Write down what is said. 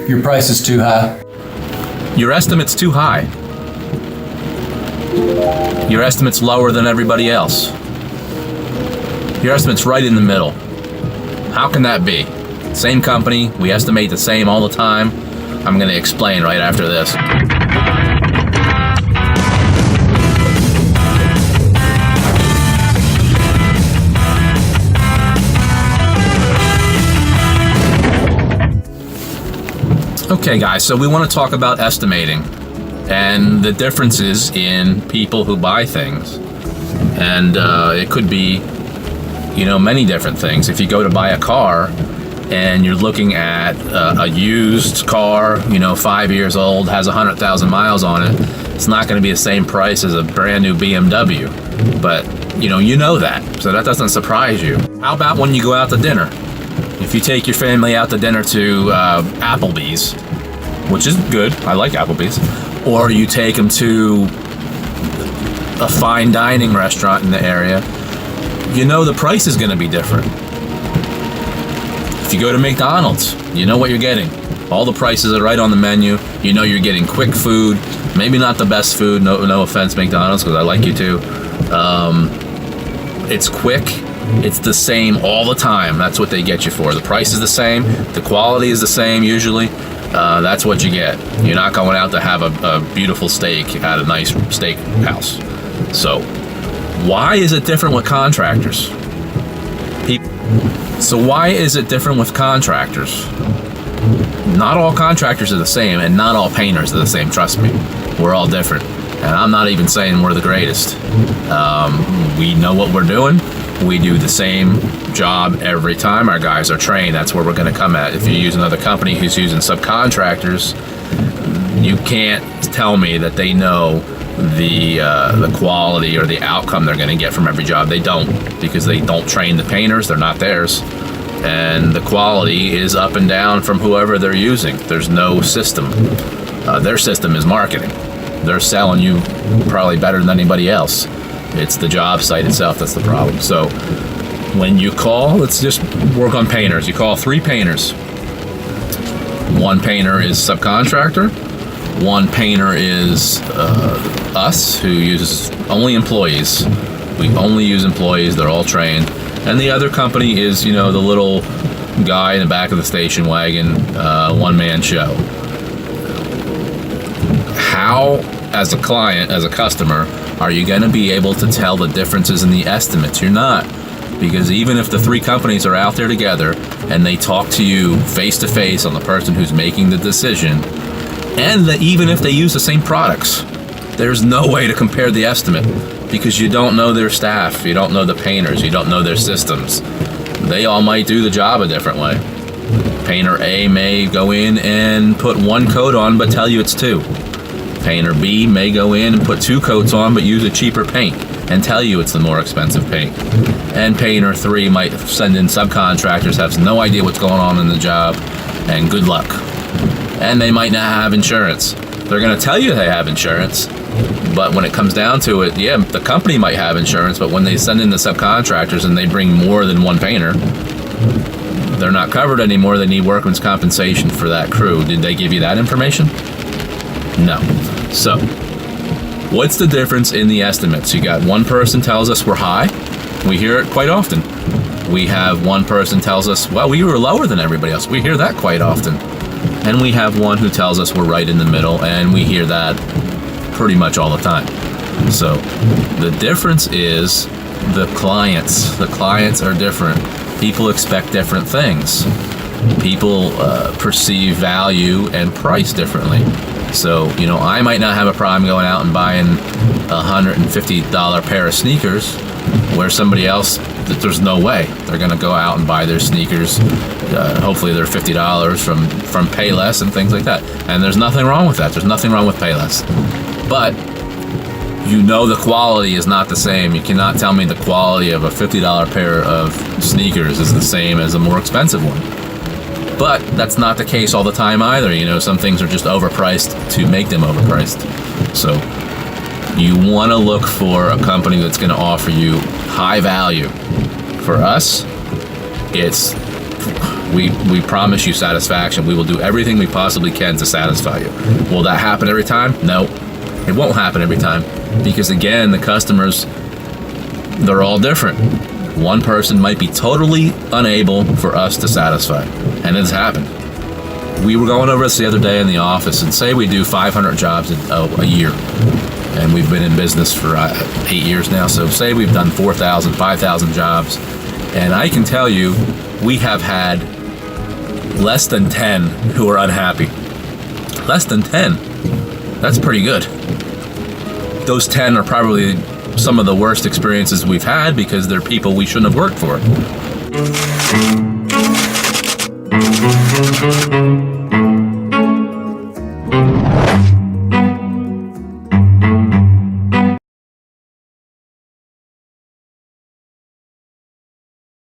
Your price is too high. Your estimate's too high. Your estimate's lower than everybody else. Your estimate's right in the middle. How can that be? Same company, we estimate the same all the time. I'm going to explain right after this. Okay guys, so we want to talk about estimating and the differences in people who buy things. And it could be, many different things. If you go to buy a car and you're looking at a used car, 5 years old, has 100,000 miles on it, it's not going to be the same price as a brand new BMW. But, you know that, so that doesn't surprise you. How about when you go out to dinner? If you take your family out to dinner to Applebee's, which is good, I like Applebee's, or you take them to a fine dining restaurant in the area, the price is going to be different. If you go to McDonald's, you know what you're getting. All the prices are right on the menu. You're getting quick food, maybe not the best food, no offense McDonald's, because I like you too. It's quick. It's the same all the time. That's what they get you for. The price is the same. The quality is the same usually. That's what you get. You're not going out to have a beautiful steak at a nice steak house. So why is it different with contractors? So why is it different with contractors? Not all contractors are the same, and not all painters are the same. Trust me. We're all different. And I'm not even saying we're the greatest. We know what we're doing. We do the same job every time. Our guys are trained. That's where we're going to come at. If you use another company who's using subcontractors, you can't tell me that they know the quality or the outcome they're going to get from every job. They don't, because they don't train the painters. They're not theirs. And the quality is up and down from whoever they're using. There's no system. Their system is marketing. They're selling you probably better than anybody else. It's the job site itself that's the problem. So when you call, let's just work on painters. You call 3 painters. One painter is subcontractor. One painter is us, who uses only employees. We only use employees. They're all trained. And the other company is, the little guy in the back of the station wagon, one-man show. How, as a client, as a customer, are you going to be able to tell the differences in the estimates? You're not. Because even if the 3 companies are out there together and they talk to you face to face on the person who's making the decision, and even if they use the same products, there's no way to compare the estimate, because you don't know their staff, you don't know the painters, you don't know their systems. They all might do the job a different way. Painter A may go in and put 1 coat on but tell you it's 2. Painter B may go in and put 2 coats on but use a cheaper paint and tell you it's the more expensive paint. And painter 3 might send in subcontractors, has no idea what's going on in the job, and good luck. And they might not have insurance. They're going to tell you they have insurance, but when it comes down to it, yeah, the company might have insurance, but when they send in the subcontractors and they bring more than 1 painter, they're not covered anymore. They need workman's compensation for that crew. Did they give you that information? No. So, what's the difference in the estimates? You got one person tells us we're high. We hear it quite often. We have one person tells us, well, we were lower than everybody else. We hear that quite often. And we have one who tells us we're right in the middle, and we hear that pretty much all the time. So, the difference is the clients. The clients are different. People expect different things. People perceive value and price differently. So, I might not have a problem going out and buying a $150 pair of sneakers, where somebody else, there's no way. They're going to go out and buy their sneakers. Hopefully they're $50 from Payless and things like that. And there's nothing wrong with that. There's nothing wrong with Payless. But the quality is not the same. You cannot tell me the quality of a $50 pair of sneakers is the same as a more expensive one. But that's not the case all the time either. Some things are just overpriced to make them overpriced. So you want to look for a company that's going to offer you high value. For us, it's We promise you satisfaction. We will do everything we possibly can to satisfy you. Will that happen every time? No, it won't happen every time, because again, the customers, they're all different. One person might be totally unable for us to satisfy, and it's happened. We were going over this the other day in the office, and say we do 500 jobs a year, and we've been in business for 8 years now, so say we've done 4,000, 5,000 jobs, and I can tell you we have had less than 10 who are unhappy. Less than 10. That's pretty good. Those 10 are probably some of the worst experiences we've had, because they're people we shouldn't have worked for.